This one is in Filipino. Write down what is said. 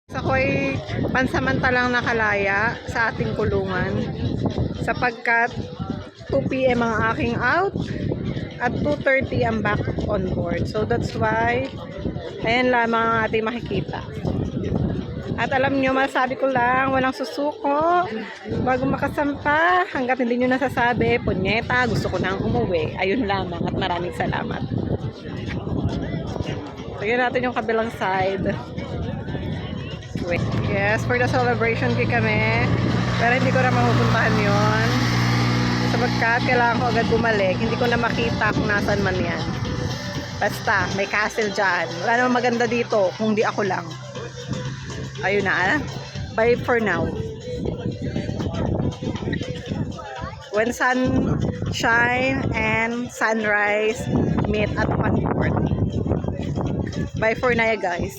Ako ay pansamantalang nakalaya sa ating kulungan sapagkat 2 PM ang aking out at 2:30 ang back on board. So that's why ayan lamang ang ating makikita. At alam nyo, masabi ko lang, walang susuko bago makasampa. Hanggat hindi nyo nasasabi, punyeta, gusto ko nang umuwi. Ayun lamang at maraming salamat. Tignan natin yung kabilang side. Wait. Yes, for the celebration cake kami. Pero hindi ko na mapupuntahan yun. Sapagkat kailangan ko agad bumalik. Hindi ko na makita kung nasan man yan. Basta, may castle dyan. Wala namang maganda dito kung di ako lang. Ayun na. Bye for now. When sunshine and sunrise meet at one port. Bye for now, guys.